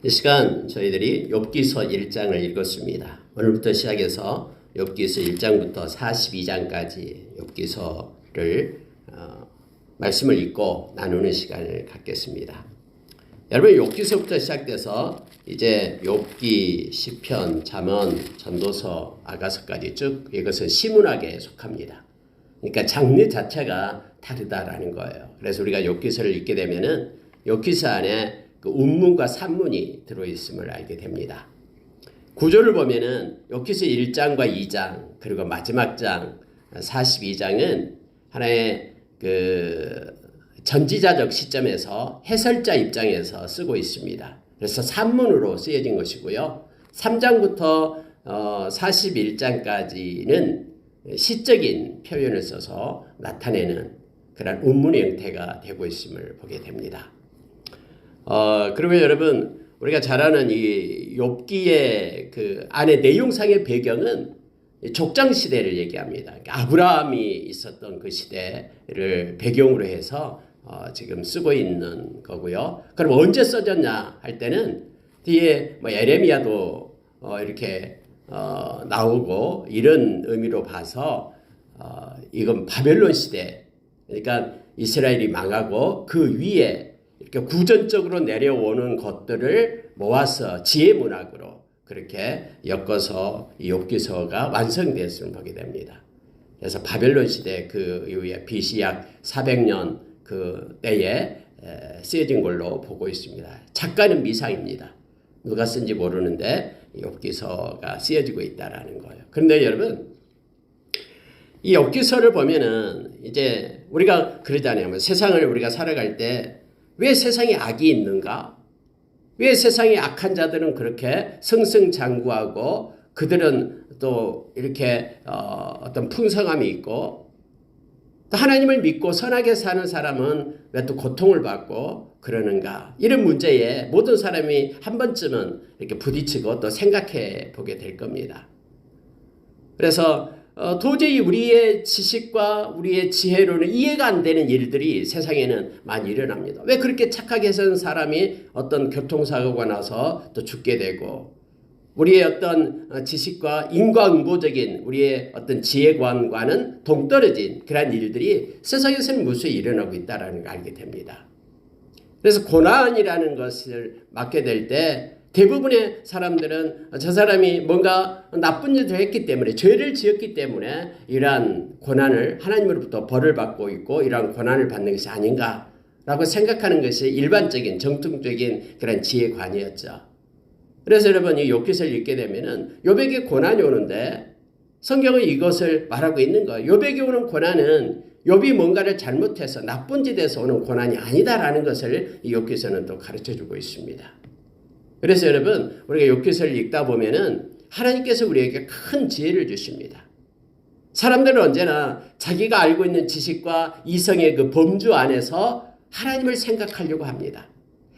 이 시간 저희들이 욥기서 1장을 읽었습니다. 오늘부터 시작해서 욥기서 1장부터 42장까지 욥기서를 말씀을 읽고 나누는 시간을 갖겠습니다. 여러분, 욥기서부터 시작돼서 이제 욥기, 시편, 잠언, 전도서, 아가서까지 쭉 이것은 시문학에 속합니다. 그러니까 장르 자체가 다르다라는 거예요. 그래서 우리가 욥기서를 읽게 되면은 욥기서 안에 그 운문과 산문이 들어있음을 알게 됩니다. 구조를 보면은 욥기서 1장과 2장 그리고 마지막 장 42장은 하나의 그 전지자적 시점에서 해설자 입장에서 쓰고 있습니다. 그래서 산문으로 쓰여진 것이고요. 3장부터 41장까지는 시적인 표현을 써서 나타내는 그런 운문의 형태가 되고 있음을 보게 됩니다. 그러면 여러분, 우리가 잘 아는 이 욥기의 그 안에 내용상의 배경은 족장 시대를 얘기합니다. 그러니까 아브라함이 있었던 그 시대를 배경으로 해서 지금 쓰고 있는 거고요. 그럼 언제 써졌냐 할 때는 뒤에 뭐 예레미야도 이렇게 나오고 이런 의미로 봐서 이건 바벨론 시대, 그러니까 이스라엘이 망하고 그 위에 이렇게 구전적으로 내려오는 것들을 모아서 지혜 문학으로 그렇게 엮어서 이 욥기서가 완성되었음을 보게 됩니다. 그래서 바벨론 시대 그 이후에 BC 약 400년 그 때에 쓰여진 걸로 보고 있습니다. 작가는 미상입니다. 누가 쓴지 모르는데 욥기서가 쓰여지고 있다라는 거예요. 그런데 여러분, 이 욥기서를 보면은 이제 우리가 그러잖아요. 세상을 우리가 살아갈 때 왜 세상에 악이 있는가? 왜 세상에 악한 자들은 그렇게 승승장구하고 그들은 또 이렇게 어떤 풍성함이 있고 또 하나님을 믿고 선하게 사는 사람은 왜 또 고통을 받고 그러는가? 이런 문제에 모든 사람이 한 번쯤은 이렇게 부딪히고 또 생각해 보게 될 겁니다. 그래서 도저히 우리의 지식과 우리의 지혜로는 이해가 안 되는 일들이 세상에는 많이 일어납니다. 왜 그렇게 착하게 사는 사람이 어떤 교통사고가 나서 또 죽게 되고 우리의 어떤 지식과 인과응보적인 우리의 어떤 지혜관과는 동떨어진 그런 일들이 세상에서는 무수히 일어나고 있다는 걸 알게 됩니다. 그래서 고난이라는 것을 맡게 될 때 대부분의 사람들은 저 사람이 뭔가 나쁜 일을 했기 때문에 죄를 지었기 때문에 이러한 고난을 하나님으로부터 벌을 받고 있고 이러한 고난을 받는 것이 아닌가라고 생각하는 것이 일반적인 정통적인 그런 지혜관이었죠. 그래서 여러분, 이 욥기서를 읽게 되면은 욥에게 고난이 오는데 성경은 이것을 말하고 있는 거예요. 욥에게 오는 고난은 욥이 뭔가를 잘못해서 나쁜 짓에서 오는 고난이 아니다라는 것을 이 욥기서는 또 가르쳐주고 있습니다. 그래서 여러분, 우리가 욥기서를 읽다 보면은 하나님께서 우리에게 큰 지혜를 주십니다. 사람들은 언제나 자기가 알고 있는 지식과 이성의 그 범주 안에서 하나님을 생각하려고 합니다.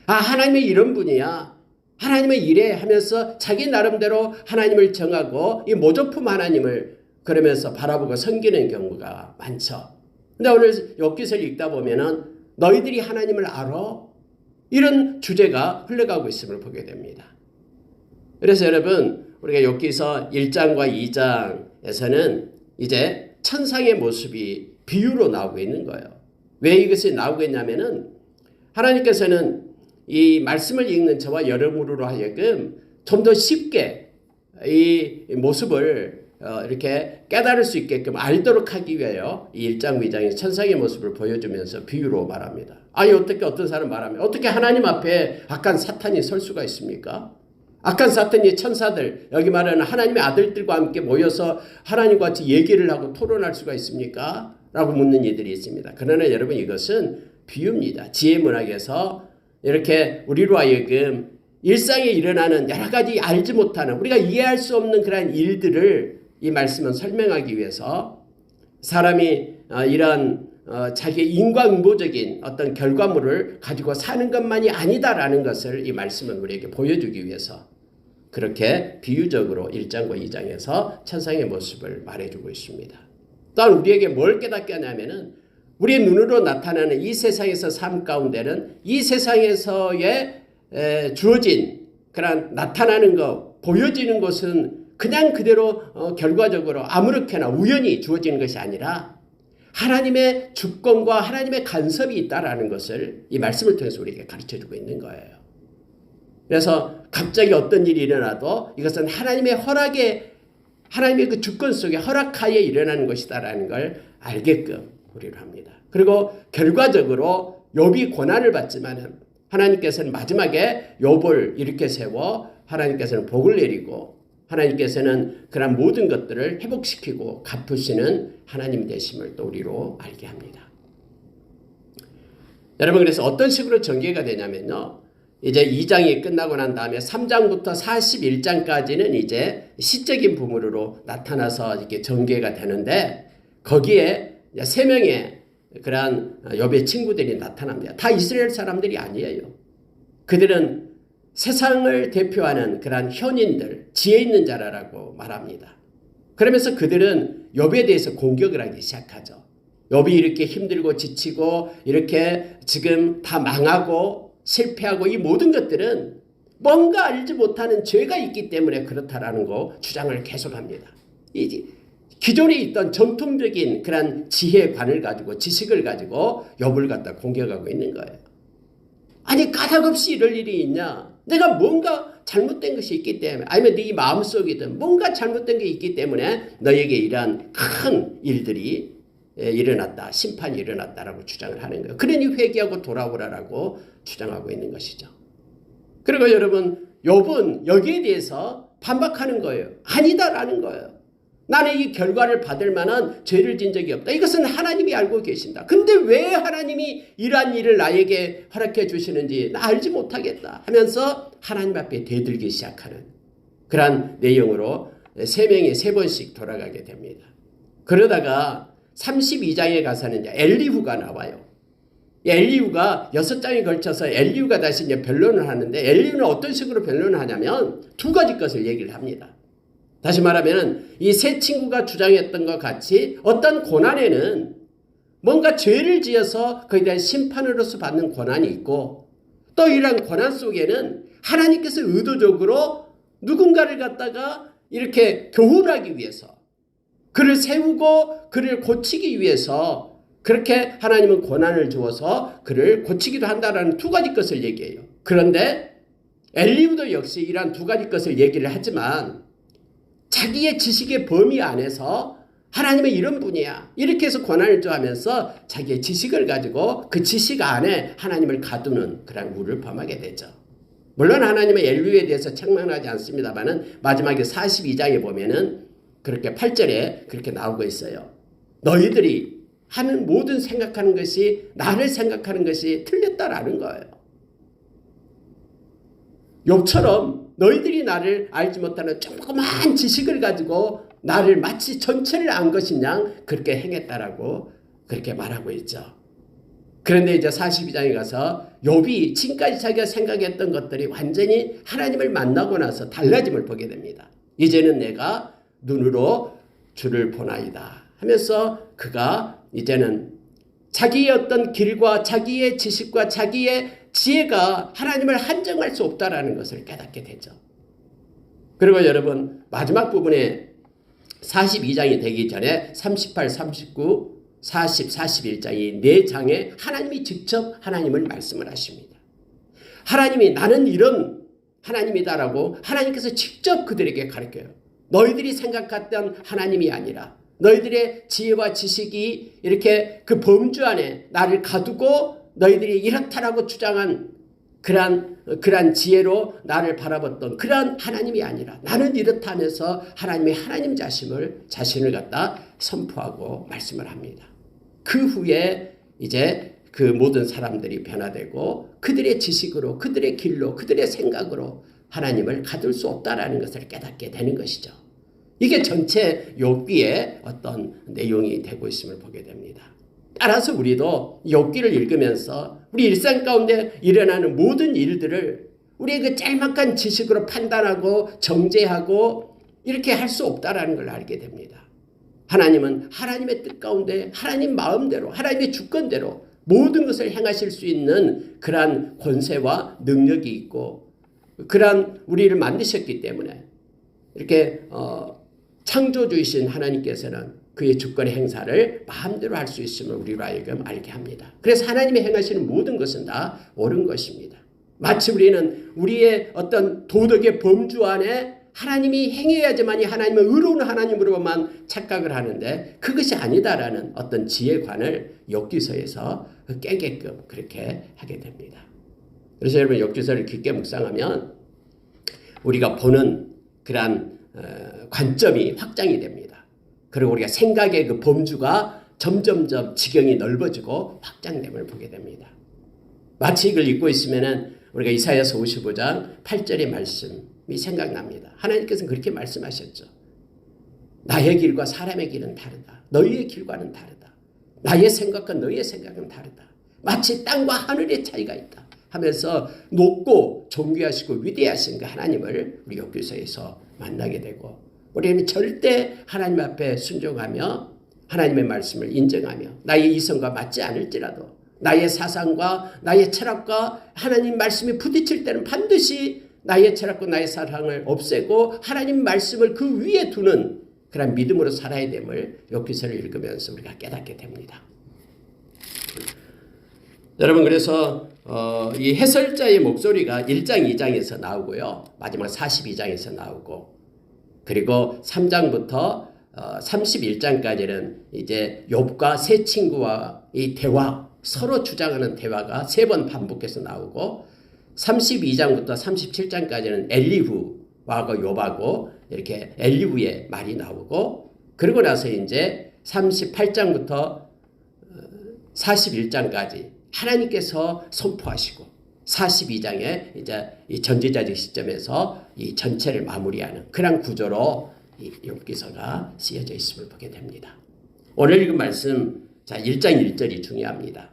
하나님이 이런 분이야. 하나님은 이래 하면서 자기 나름대로 하나님을 정하고 이 모조품 하나님을 그러면서 바라보고 섬기는 경우가 많죠. 근데 오늘 욥기서를 읽다 보면은 너희들이 하나님을 알아? 이런 주제가 흘러가고 있음을 보게 됩니다. 그래서 여러분, 우리가 욥기서 1장과 2장에서는 이제 천상의 모습이 비유로 나오고 있는 거예요. 왜 이것이 나오고 있냐면은 하나님께서는 이 말씀을 읽는 저와 여러분으로 하여금 좀 더 쉽게 이 모습을 이렇게 깨달을 수 있게끔 알도록 하기 위하여 이 1장, 2장의 천상의 모습을 보여주면서 비유로 말합니다. 아니, 어떻게 어떤 사람 말하면 어떻게 하나님 앞에 악한 사탄이 설 수가 있습니까? 악한 사탄이 천사들, 여기 말하는 하나님의 아들들과 함께 모여서 하나님과 같이 얘기를 하고 토론할 수가 있습니까? 라고 묻는 이들이 있습니다. 그러나 여러분, 이것은 비유입니다. 지혜문학에서 이렇게 우리로 하여금 일상에 일어나는 여러 가지 알지 못하는 우리가 이해할 수 없는 그런 일들을 이 말씀은 설명하기 위해서 사람이 이러한 자기의 인과응보적인 어떤 결과물을 가지고 사는 것만이 아니다라는 것을 이 말씀은 우리에게 보여주기 위해서 그렇게 비유적으로 1장과 2장에서 천상의 모습을 말해주고 있습니다. 또한 우리에게 뭘 깨닫게 하냐면은 우리의 눈으로 나타나는 이 세상에서 삶 가운데는 이 세상에서의 주어진 그런 나타나는 것, 보여지는 것은 그냥 그대로 결과적으로 아무렇게나 우연히 주어지는 것이 아니라 하나님의 주권과 하나님의 간섭이 있다라는 것을 이 말씀을 통해서 우리에게 가르쳐주고 있는 거예요. 그래서 갑자기 어떤 일이 일어나도 이것은 하나님의 허락에, 하나님의 그 주권 속에 허락하에 일어나는 것이다라는 걸 알게끔 우리를 합니다. 그리고 결과적으로 욥이 고난을 받지만은 하나님께서는 마지막에 욥을 이렇게 세워 하나님께서는 복을 내리고 하나님께서는 그런 모든 것들을 회복시키고 갚으시는 하나님 되심을 또 우리로 알게 합니다. 여러분, 그래서 어떤 식으로 전개가 되냐면요. 이제 2장이 끝나고 난 다음에 3장부터 41장까지는 이제 시적인 부분으로 나타나서 이렇게 전개가 되는데 거기에 3명의 그러한 욥의 친구들이 나타납니다. 다 이스라엘 사람들이 아니에요. 그들은 세상을 대표하는 그러한 현인들, 지혜 있는 자라라고 말합니다. 그러면서 그들은 욥에 대해서 공격을 하기 시작하죠. 욥이 이렇게 힘들고 지치고 이렇게 지금 다 망하고 실패하고 이 모든 것들은 뭔가 알지 못하는 죄가 있기 때문에 그렇다라는 거 주장을 계속합니다. 기존에 있던 전통적인 그런 지혜관을 가지고 지식을 가지고 욥을 갖다 공격하고 있는 거예요. 아니 까닭없이 이럴 일이 있냐? 내가 뭔가 잘못된 것이 있기 때문에 아니면 네 마음속이든 뭔가 잘못된 게 있기 때문에 너에게 이러한 큰 일들이 일어났다. 심판이 일어났다라고 주장을 하는 거예요. 그러니 회개하고 돌아오라라고 주장하고 있는 것이죠. 그리고 여러분 욥은 여기에 대해서 반박하는 거예요. 아니다라는 거예요. 나는 이 결과를 받을 만한 죄를 진 적이 없다. 이것은 하나님이 알고 계신다. 근데 왜 하나님이 이러한 일을 나에게 허락해 주시는지 나 알지 못하겠다 하면서 하나님 앞에 대들기 시작하는 그러한 내용으로 3명이 3번씩 돌아가게 됩니다. 그러다가 32장에 가서는 이제 엘리후가 나와요. 엘리후가 6장에 걸쳐서 엘리후가 다시 이제 변론을 하는데 엘리후는 어떤 식으로 변론을 하냐면 2가지 것을 얘기를 합니다. 다시 말하면 이 세 친구가 주장했던 것 같이 어떤 고난에는 뭔가 죄를 지어서 그에 대한 심판으로서 받는 고난이 있고 또 이러한 고난 속에는 하나님께서 의도적으로 누군가를 갖다가 이렇게 교훈하기 위해서 그를 세우고 그를 고치기 위해서 그렇게 하나님은 고난을 주어서 그를 고치기도 한다라는 2가지 것을 얘기해요. 그런데 엘리후도 역시 이러한 2가지 것을 얘기를 하지만 자기의 지식의 범위 안에서 하나님은 이런 분이야 이렇게 해서 고난을 주하면서 자기의 지식을 가지고 그 지식 안에 하나님을 가두는 그런 우를 범하게 되죠. 물론 하나님은 엘리후에 대해서 책망하지 않습니다만은 마지막에 42장에 보면은 그렇게 8절에 그렇게 나오고 있어요. 너희들이 하는 모든 생각하는 것이 나를 생각하는 것이 틀렸다라는 거예요. 욥처럼 너희들이 나를 알지 못하는 조그만 지식을 가지고 나를 마치 전체를 안 것인 양 그렇게 행했다라고 그렇게 말하고 있죠. 그런데 이제 42장에 가서 욥이 지금까지 자기가 생각했던 것들이 완전히 하나님을 만나고 나서 달라짐을 보게 됩니다. 이제는 내가 눈으로 주를 보나이다 하면서 그가 이제는 자기의 어떤 길과 자기의 지식과 자기의 지혜가 하나님을 한정할 수 없다라는 것을 깨닫게 되죠. 그리고 여러분 마지막 부분에 42장이 되기 전에 38, 39, 40, 41장이 4장에 하나님이 직접 하나님을 말씀을 하십니다. 하나님이 나는 이런 하나님이다라고 하나님께서 직접 그들에게 가르쳐요. 너희들이 생각했던 하나님이 아니라 너희들의 지혜와 지식이 이렇게 그 범주 안에 나를 가두고 너희들이 이렇다라고 주장한 그러한 지혜로 나를 바라봤던 그러한 하나님이 아니라 나는 이렇다 하면서 하나님의 하나님 자신을 갖다 선포하고 말씀을 합니다. 그 후에 이제 그 모든 사람들이 변화되고 그들의 지식으로 그들의 길로 그들의 생각으로 하나님을 가둘 수 없다라는 것을 깨닫게 되는 것이죠. 이게 전체 욥기의 어떤 내용이 되고 있음을 보게 됩니다. 따라서 우리도 욥기를 읽으면서 우리 일상 가운데 일어나는 모든 일들을 우리의 그 짤막한 지식으로 판단하고 정죄하고 이렇게 할 수 없다라는 걸 알게 됩니다. 하나님은 하나님의 뜻 가운데 하나님 마음대로 하나님의 주권대로 모든 것을 행하실 수 있는 그러한 권세와 능력이 있고 그러한 우리를 만드셨기 때문에 이렇게 창조주이신 하나님께서는 그의 주권의 행사를 마음대로 할 수 있음을 우리로 하여금 알게 합니다. 그래서 하나님이 행하시는 모든 것은 다 옳은 것입니다. 마치 우리는 우리의 어떤 도덕의 범주 안에 하나님이 행해야지만이 하나님은 의로운 하나님으로만 착각을 하는데 그것이 아니다라는 어떤 지혜관을 욥기서에서 깨게끔 그렇게 하게 됩니다. 그래서 여러분 욥기서를 깊게 묵상하면 우리가 보는 그러한 관점이 확장이 됩니다. 그리고 우리가 생각의 그 범주가 점점점 지경이 넓어지고 확장됨을 보게 됩니다. 마치 이걸 읽고 있으면은 우리가 이사야서 55장 8절의 말씀이 생각납니다. 하나님께서는 그렇게 말씀하셨죠. 나의 길과 사람의 길은 다르다. 너희의 길과는 다르다. 나의 생각과 너희의 생각은 다르다. 마치 땅과 하늘의 차이가 있다 하면서 높고 존귀하시고 위대하신 그 하나님을 우리 욥기서에서 만나게 되고 우리는 절대 하나님 앞에 순종하며 하나님의 말씀을 인정하며 나의 이성과 맞지 않을지라도 나의 사상과 나의 철학과 하나님 말씀이 부딪힐 때는 반드시 나의 철학과 나의 사상을 없애고 하나님 말씀을 그 위에 두는 그런 믿음으로 살아야 됨을 욥기서를 읽으면서 우리가 깨닫게 됩니다. 여러분 그래서 이 해설자의 목소리가 1장 2장에서 나오고요. 마지막 42장에서 나오고 그리고 3장부터 31장까지는 이제 욥과 세 친구와 이 대화 서로 주장하는 대화가 3번 반복해서 나오고 32장부터 37장까지는 엘리후와 욥하고 이렇게 엘리후의 말이 나오고 그러고 나서 이제 38장부터 41장까지 하나님께서 선포하시고 42장에 이제 이 전지자적 시점에서 이 전체를 마무리하는 그런 구조로 이 욥기서가 쓰여져 있음을 보게 됩니다. 오늘 읽은 말씀 자 1장 1절이 중요합니다.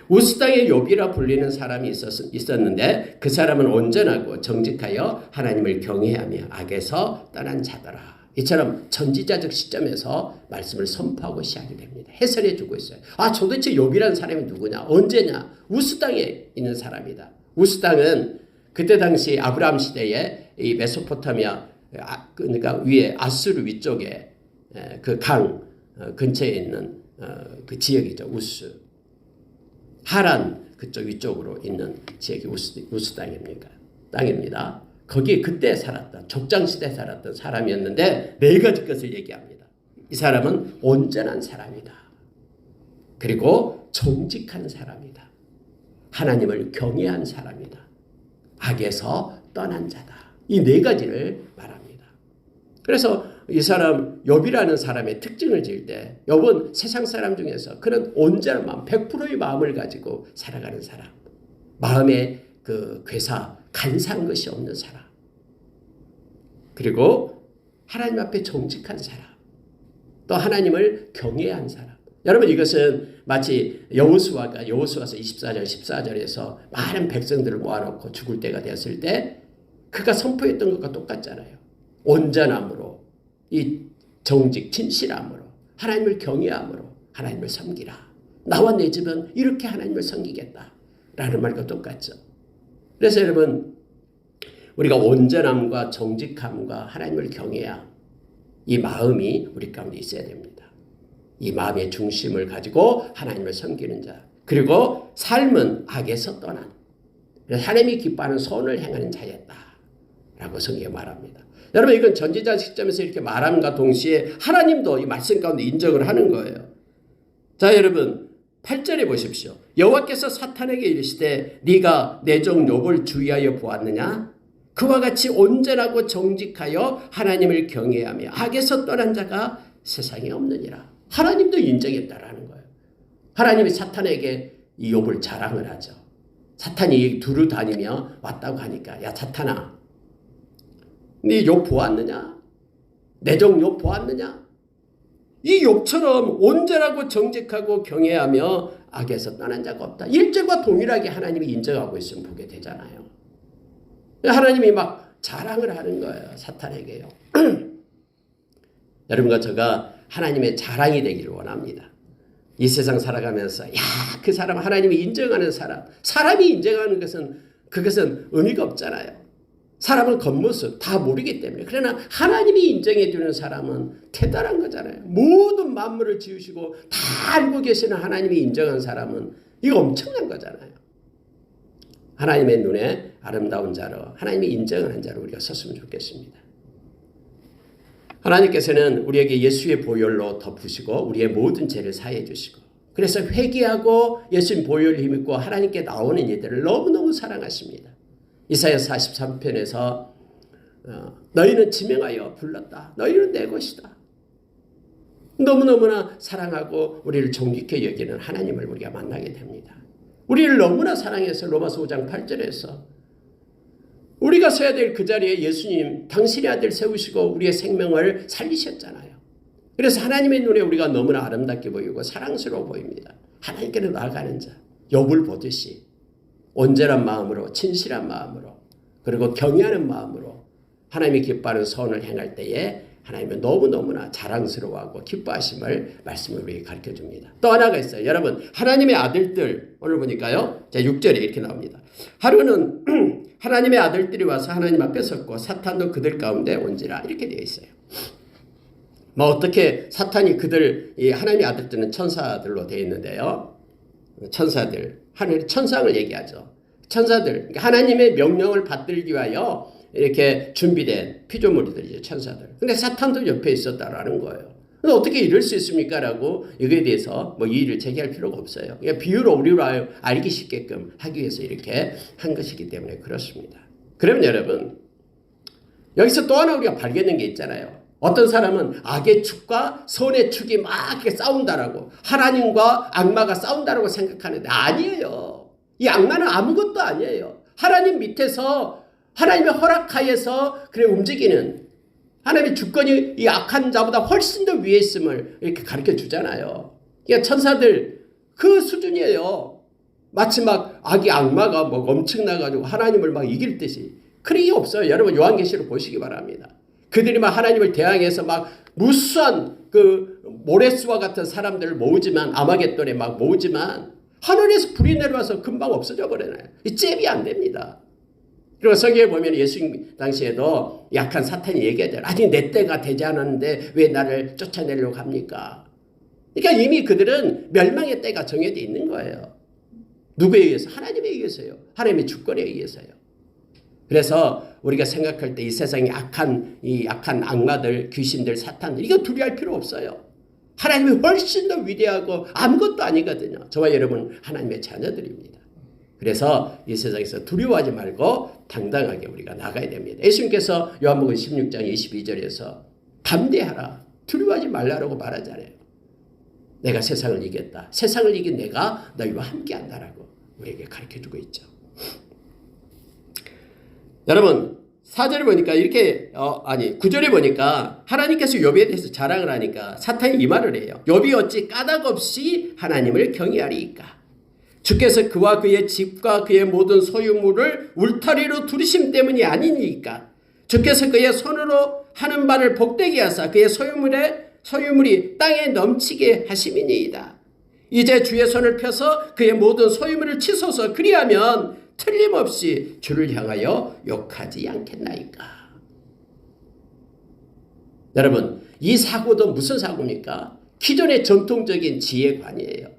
우스 땅에 욥이라 불리는 사람이 있었는데 그 사람은 온전하고 정직하여 하나님을 경외하며 악에서 떠난 자더라. 이처럼 전지자적 시점에서 말씀을 선포하고 시작이 됩니다. 해설해 주고 있어요. 도대체 욥이라는 사람이 누구냐? 언제냐? 우스 땅에 있는 사람이다. 우스 땅은 그때 당시 아브라함 시대에 이 메소포타미아 그러니까 위에 아수르 위쪽에 그 강 근처에 있는 그 지역이죠. 우스. 하란 그쪽 위쪽으로 있는 지역이 우스 땅입니다. 거기에 그때 살았던 족장시대에 살았던 사람이었는데 4가지 것을 얘기합니다. 이 사람은 온전한 사람이다. 그리고 정직한 사람이다. 하나님을 경외한 사람이다. 악에서 떠난 자다. 이 4가지를 말합니다. 그래서 이 사람 욥이라는 사람의 특징을 지을 때 욥은 세상 사람 중에서 그런 온전한 마음 100%의 마음을 가지고 살아가는 사람. 마음에 그 괴사 간사한 것이 없는 사람. 그리고 하나님 앞에 정직한 사람. 또 하나님을 경외한 사람. 여러분 이것은 마치 여호수아가 여호수아서 24절 14절에서 많은 백성들을 모아놓고 죽을 때가 되었을 때 그가 선포했던 것과 똑같잖아요. 온전함으로 이 정직 진실함으로 하나님을 경외함으로 하나님을 섬기라. 나와 내 집은 이렇게 하나님을 섬기겠다 라는 말과 똑같죠. 그래서 여러분 우리가 온전함과 정직함과 하나님을 경외함 이 마음이 우리 가운데 있어야 됩니다. 이 마음의 중심을 가지고 하나님을 섬기는 자 그리고 삶은 악에서 떠난 하나님이 기뻐하는 선을 행하는 자였다 라고 성경이 말합니다. 여러분 이건 전지자 시점에서 이렇게 말함과 동시에 하나님도 이 말씀 가운데 인정을 하는 거예요. 자 여러분 8절에 보십시오. 여호와께서 사탄에게 이르시되 네가 내 종 욥을 주의하여 보았느냐? 그와 같이 온전하고 정직하여 하나님을 경외하며 악에서 떠난 자가 세상에 없느니라. 하나님도 인정했다라는 거예요. 하나님이 사탄에게 이 욥을 자랑을 하죠. 사탄이 두루 다니며 왔다고 하니까 야 사탄아 네 욥 보았느냐? 내 종 욥 보았느냐? 이 욥처럼 온전하고 정직하고 경외하며 악에서 떠난 자가 없다. 1절과 동일하게 하나님이 인정하고 있으면 보게 되잖아요. 하나님이 막 자랑을 하는 거예요. 사탄에게요. 여러분과 제가 하나님의 자랑이 되기를 원합니다. 이 세상 살아가면서 그 사람 하나님이 인정하는 사람 사람이 인정하는 것은 그것은 의미가 없잖아요. 사람은 겉모습 다 모르기 때문에. 그러나 하나님이 인정해 주는 사람은 대단한 거잖아요. 모든 만물을 지으시고 다 알고 계시는 하나님이 인정한 사람은 이거 엄청난 거잖아요. 하나님의 눈에 아름다운 자로, 하나님이 인정하는 자로 우리가 섰으면 좋겠습니다. 하나님께서는 우리에게 예수의 보혈로 덮으시고 우리의 모든 죄를 사해 주시고, 그래서 회개하고 예수님 보혈을 힘입고 하나님께 나오는 이들을 너무너무 사랑하십니다. 이사야 43편에서 너희는 지명하여 불렀다. 너희는 내 것이다. 너무너무나 사랑하고 우리를 존귀케 여기는 하나님을 우리가 만나게 됩니다. 우리를 너무나 사랑해서 로마서 5장 8절에서 우리가 서야 될 그 자리에 예수님 당신의 아들 세우시고 우리의 생명을 살리셨잖아요. 그래서 하나님의 눈에 우리가 너무나 아름답게 보이고 사랑스러워 보입니다. 하나님께로 나아가는 자, 욥을 보듯이 온전한 마음으로, 진실한 마음으로, 그리고 경외하는 마음으로 하나님이 기뻐하는 선을 행할 때에 하나님은 너무너무나 자랑스러워하고 기뻐하심을 말씀을 우리에게 가르쳐줍니다. 또 하나가 있어요. 여러분, 하나님의 아들들, 오늘 보니까요, 자 6절에 이렇게 나옵니다. 하루는 하나님의 아들들이 와서 하나님 앞에 섰고 사탄도 그들 가운데 온지라, 이렇게 되어 있어요. 뭐 어떻게 사탄이 그들, 이 하나님의 아들들은 천사들로 되어 있는데요. 천사들, 하늘 천상을 얘기하죠. 천사들, 그러니까 하나님의 명령을 받들기 위하여 이렇게 준비된 피조물들이죠, 천사들. 근데 사탄도 옆에 있었다라는 거예요. 근데 어떻게 이럴 수 있습니까? 라고 여기에 대해서 뭐 이의를 제기할 필요가 없어요. 그냥 비유로 우리로 알기 쉽게끔 하기 위해서 이렇게 한 것이기 때문에 그렇습니다. 그러면 여러분, 여기서 또 하나 우리가 발견된 게 있잖아요. 어떤 사람은 악의 축과 선의 축이 막 이렇게 싸운다라고, 하나님과 악마가 싸운다라고 생각하는데 아니에요. 이 악마는 아무것도 아니에요. 하나님 밑에서 하나님의 허락하에서 그래 움직이는, 하나님의 주권이 이 악한 자보다 훨씬 더 위에 있음을 이렇게 가르쳐 주잖아요. 그러니까 천사들 그 수준이에요. 마치 막 악이 악마가 뭐 엄청나가지고 하나님을 막 이길 듯이. 그런 게 없어요. 여러분 요한계시록 보시기 바랍니다. 그들이 막 하나님을 대항해서 막 무수한 그 모래수와 같은 사람들을 모으지만, 아마겟돈에 막 모으지만 하늘에서 불이 내려와서 금방 없어져 버려요. 이 잽이 안 됩니다. 그리고 성경에 보면 예수님 당시에도 약한 사탄이 얘기하잖아요. 아니 내 때가 되지 않았는데 왜 나를 쫓아내려고 합니까? 그러니까 이미 그들은 멸망의 때가 정해져 있는 거예요. 누구에 의해서? 하나님에 의해서요. 하나님의 주권에 의해서요. 그래서 우리가 생각할 때 이 세상의 악한 악마들, 귀신들, 사탄들, 이거 두려워할 필요 없어요. 하나님이 훨씬 더 위대하고 아무것도 아니거든요. 저와 여러분 하나님의 자녀들입니다. 그래서 이 세상에서 두려워하지 말고 당당하게 우리가 나가야 됩니다. 예수님께서 요한복음 16장 22절에서 담대하라, 두려워하지 말라라고 말하잖아요. 내가 세상을 이겼다. 세상을 이긴 내가 너희와 함께 한다라고 우리에게 가르쳐주고 있죠. 여러분 4절에 보니까 이렇게 9절에 보니까 하나님께서 욥에 대해서 자랑을 하니까 사탄이 이 말을 해요. 욥이 어찌 까닭 없이 하나님을 경외하리이까? 주께서 그와 그의 집과 그의 모든 소유물을 울타리로 두르심 때문이 아니니까. 주께서 그의 손으로 하는 바를 복되게 하사 그의 소유물이 땅에 넘치게 하심이니이다. 이제 주의 손을 펴서 그의 모든 소유물을 치소서. 그리하면 틀림없이 주를 향하여 욕하지 않겠나이까. 여러분 이 사고도 무슨 사고입니까? 기존의 전통적인 지혜관이에요.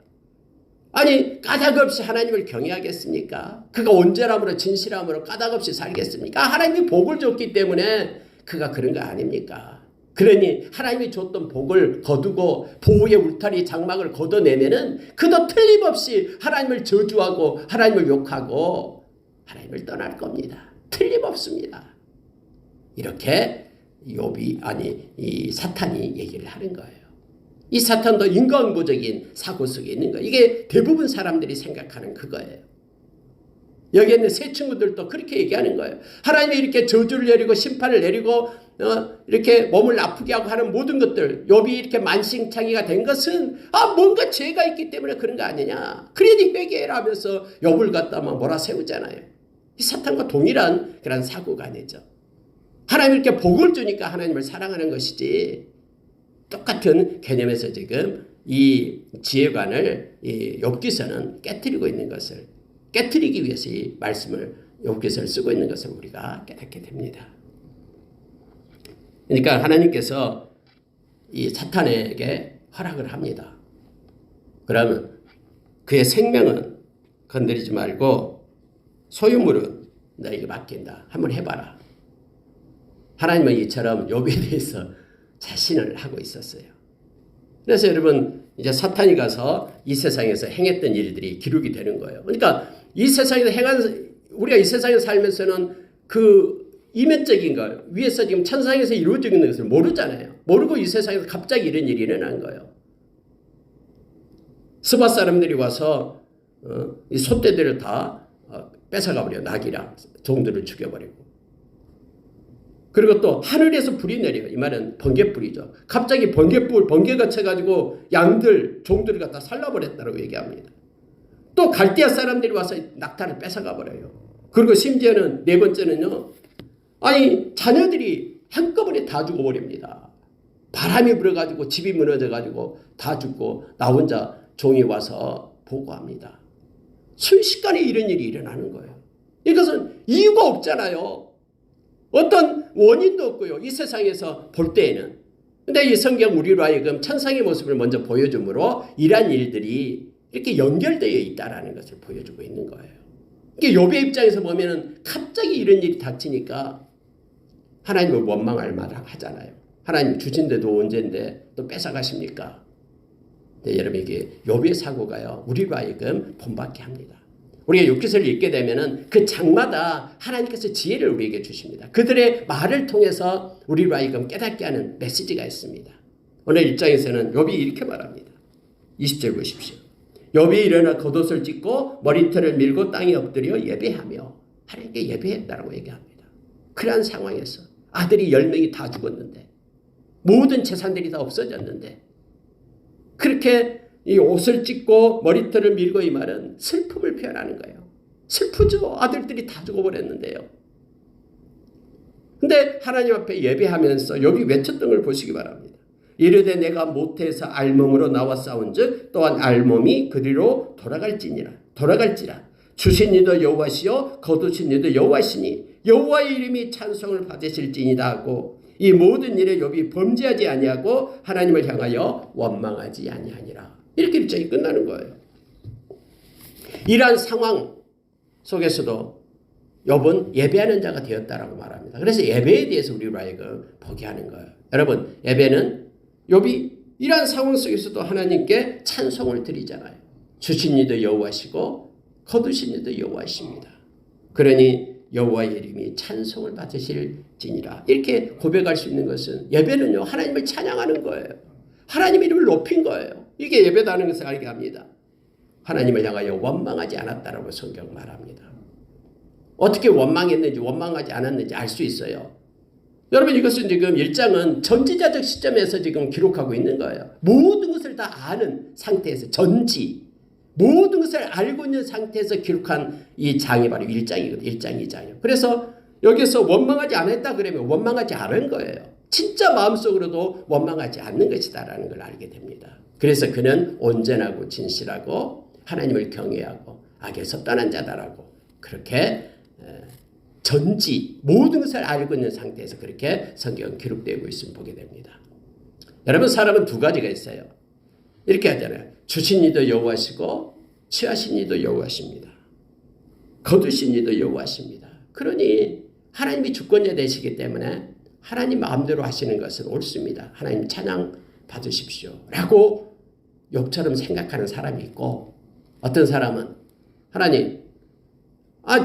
아니 까닭 없이 하나님을 경외하겠습니까? 그가 온전함으로 진실함으로 까닭 없이 살겠습니까? 하나님이 복을 줬기 때문에 그가 그런 거 아닙니까? 그러니 하나님이 줬던 복을 거두고 보호의 울타리 장막을 걷어내면은 그도 틀림없이 하나님을 저주하고 하나님을 욕하고 하나님을 떠날 겁니다. 틀림없습니다. 이렇게 이 사탄이 얘기를 하는 거예요. 이 사탄도 인과응보적인 사고 속에 있는 거예요. 이게 대부분 사람들이 생각하는 그거예요. 여기 있는 새 친구들도 그렇게 얘기하는 거예요. 하나님이 이렇게 저주를 내리고 심판을 내리고 이렇게 몸을 아프게 하고 하는 모든 것들, 욥이 이렇게 만신창이가 된 것은 뭔가 죄가 있기 때문에 그런 거 아니냐. 그러니 회개해라 하면서 욥을 갖다 막 몰아세우잖아요. 이 사탄과 동일한 그런 사고가 아니죠. 하나님 이렇게 복을 주니까 하나님을 사랑하는 것이지, 똑같은 개념에서 지금 이 지혜관을 이 욥기서는 깨트리고 있는 것을 깨트리기 위해서 이 말씀을 욥기서를 쓰고 있는 것을 우리가 깨닫게 됩니다. 그러니까 하나님께서 이 사탄에게 허락을 합니다. 그러면 그의 생명은 건드리지 말고 소유물은 너에게 맡긴다. 한번 해봐라. 하나님은 이처럼 욥에 대해서 자신을 하고 있었어요. 그래서 여러분 이제 사탄이 가서 이 세상에서 행했던 일들이 기록이 되는 거예요. 그러니까 이 세상에서 우리가 이 세상에 살면서는 그 이면적인 걸 위에서 지금 천상에서 이루어지고 있는 것을 모르잖아요. 모르고 이 세상에서 갑자기 이런 일이 일어난 거예요. 스바 사람들이 와서 이 소떼들을 다 뺏어가 버려. 낙이랑 종들을 죽여버리고. 그리고 또 하늘에서 불이 내려요. 이 말은 번개불이죠. 갑자기 번개가 쳐가지고 양들, 종들을 갖다 살라버렸다고 얘기합니다. 또 갈대아 사람들이 와서 낙타를 뺏어가 버려요. 그리고 심지어는 네 번째는요. 아니 자녀들이 한꺼번에 다 죽어버립니다. 바람이 불어가지고 집이 무너져가지고 다 죽고 나 혼자 종이 와서 보고합니다. 순식간에 이런 일이 일어나는 거예요. 이것은 이유가 없잖아요. 어떤 원인도 없고요. 이 세상에서 볼 때에는. 근데 이 성경 우리로 하여금 천상의 모습을 먼저 보여주므로 이러한 일들이 이렇게 연결되어 있다는 것을 보여주고 있는 거예요. 이게 욥의 입장에서 보면은 갑자기 이런 일이 닥치니까 하나님을 원망할 만 하잖아요. 하나님 주신데도 언젠데 또 뺏어가십니까? 네, 여러분 이게 욥의 사고가요. 우리로 하여금 본받게 합니다. 우리가 욥기서를 읽게 되면은 그 장마다 하나님께서 지혜를 우리에게 주십니다. 그들의 말을 통해서 우리로 하여금 깨닫게 하는 메시지가 있습니다. 오늘 1장에서는 욥이 이렇게 말합니다. 20절 보십시오. 욥이 일어나 겉옷을 찢고 머리털을 밀고 땅에 엎드려 예배하며 하나님께 예배했다라고 얘기합니다. 그러한 상황에서 아들이 10명이 다 죽었는데 모든 재산들이 다 없어졌는데 그렇게 이 옷을 찢고 머리털을 밀고 이 말은 슬픔을 표현하는 거예요. 슬프죠. 아들들이 다 죽어버렸는데요. 근데 하나님 앞에 예배하면서 욥이 외쳤던 걸 보시기 바랍니다. 이르되 내가 모태에서 알몸으로 나와 싸운즉 또한 알몸이 그리로 돌아갈지라 주신 이도 여호와시요 거두신 이도 여호와시니 여호와의 이름이 찬송을 받으실지니라 하고 이 모든 일에 욥이 범죄하지 아니하고 하나님을 향하여 원망하지 아니하니라. 이렇게 1장이 끝나는 거예요. 이러한 상황 속에서도 욥은 예배하는 자가 되었다라고 말합니다. 그래서 예배에 대해서 우리로 하여금 보게 하는 거예요. 여러분 예배는 욥이 이러한 상황 속에서도 하나님께 찬송을 드리잖아요. 주신 이도 여호와시고 거두신 이도 여호와십니다. 그러니 여호와의 이름이 찬송을 받으실지니라. 이렇게 고백할 수 있는 것은 예배는요 하나님을 찬양하는 거예요. 하나님의 이름을 높인 거예요. 이게 예배다는 것을 알게 합니다. 하나님을 향하여 원망하지 않았다라고 성경 말합니다. 어떻게 원망했는지 원망하지 않았는지 알 수 있어요. 여러분 이것은 지금 1장은 전지자적 시점에서 지금 기록하고 있는 거예요. 모든 것을 다 아는 상태에서 모든 것을 알고 있는 상태에서 기록한 이 장이 바로 1장이거든요. 1장, 2장이요. 그래서 여기서 원망하지 않았다 그러면 원망하지 않은 거예요. 진짜 마음속으로도 원망하지 않는 것이다라는 걸 알게 됩니다. 그래서 그는 온전하고 진실하고 하나님을 경외하고 악에서 떠난 자다라고 그렇게 모든 것을 알고 있는 상태에서 그렇게 성경은 기록되고 있음을 보게 됩니다. 여러분 사람은 두 가지가 있어요. 이렇게 하잖아요. 주신 이도 여호와시고 취하신 이도 여호와십니다. 거두신 이도 여호와십니다. 그러니 하나님이 주권자 되시기 때문에 하나님 마음대로 하시는 것은 옳습니다. 하나님 찬양 받으십시오. 라고 욥처럼 생각하는 사람이 있고 어떤 사람은 하나님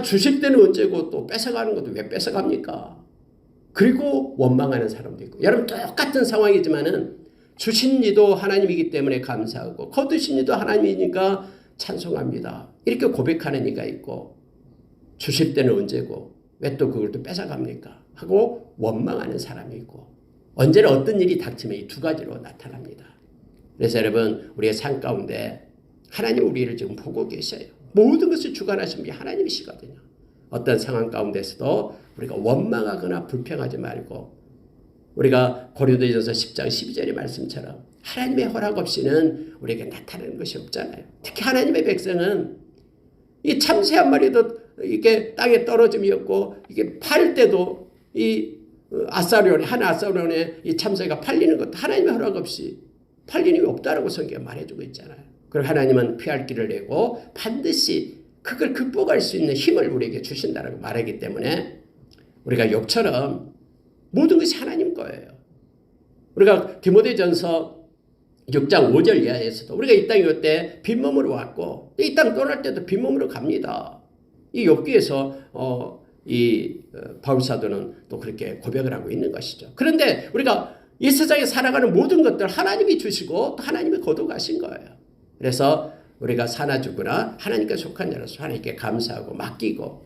주실 때는 언제고 또 뺏어가는 것도 왜 뺏어갑니까? 그리고 원망하는 사람도 있고 여러분 똑같은 상황이지만은 주신 이도 하나님이기 때문에 감사하고 거두신 이도 하나님이니까 찬송합니다. 이렇게 고백하는 이가 있고 주실 때는 언제고 왜 또 그걸 또 뺏어갑니까? 하고 원망하는 사람이 있고 언제나 어떤 일이 닥치면 이 두 가지로 나타납니다. 그래서 여러분 우리의 삶 가운데 하나님 우리를 지금 보고 계셔요. 모든 것을 주관하신 분이 하나님이시거든요. 어떤 상황 가운데서도 우리가 원망하거나 불평하지 말고 우리가 고린도전서 10장 12절의 말씀처럼 하나님의 허락 없이는 우리에게 나타나는 것이 없잖아요. 특히 하나님의 백성은 이 참새 한 마리도 이게 땅에 떨어짐이었고 이게 팔 때도 이 아사리온의 한 아사리온의 이 참새가 팔리는 것도 하나님의 허락 없이 팔리는 게 없다라고 성경에 말해주고 있잖아요. 그리고 하나님은 피할 길을 내고 반드시 그걸 극복할 수 있는 힘을 우리에게 주신다라고 말하기 때문에 우리가 욥처럼 모든 것이 하나님 거예요. 우리가 디모데전서 6장 5절 이하에서도 우리가 이 땅에 올 때 빈몸으로 왔고 이 땅 떠날 때도 빈몸으로 갑니다. 이 욥기에서 바울 사도는 또 그렇게 고백을 하고 있는 것이죠. 그런데 우리가 이 세상에 살아가는 모든 것들 하나님이 주시고 또 하나님이 거둬가신 거예요. 그래서 우리가 사나 죽으나 하나님께 속한 자로서 하나님께 감사하고 맡기고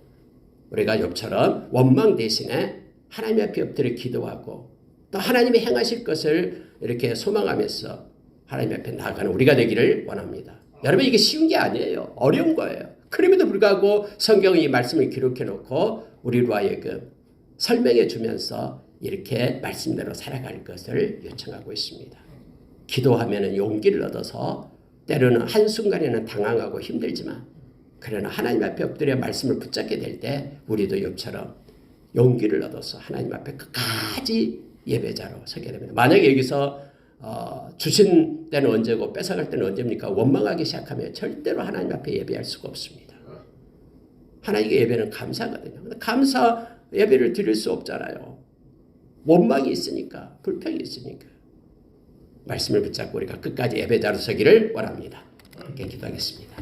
우리가 욥처럼 원망 대신에 하나님 앞에 엎드려 기도하고 또 하나님이 행하실 것을 이렇게 소망하면서 하나님 앞에 나아가는 우리가 되기를 원합니다. 여러분 이게 쉬운 게 아니에요. 어려운 거예요. 그럼에도 불구하고 성경은 이 말씀을 기록해 놓고 우리로 하여금 설명해 주면서 이렇게 말씀대로 살아갈 것을 요청하고 있습니다. 기도하면 용기를 얻어서 때로는 한순간에는 당황하고 힘들지만 그러나 하나님 앞에 엎드려 말씀을 붙잡게 될 때 우리도 욥처럼 용기를 얻어서 하나님 앞에 끝까지 예배자로 서게 됩니다. 만약에 여기서 주신 때는 언제고 뺏어갈 때는 언제입니까? 원망하기 시작하면 절대로 하나님 앞에 예배할 수가 없습니다. 하나님께 예배는 감사거든요. 감사 예배를 드릴 수 없잖아요. 원망이 있으니까, 불평이 있으니까. 말씀을 붙잡고 우리가 끝까지 예배자로 서기를 원합니다. 함께 기도하겠습니다.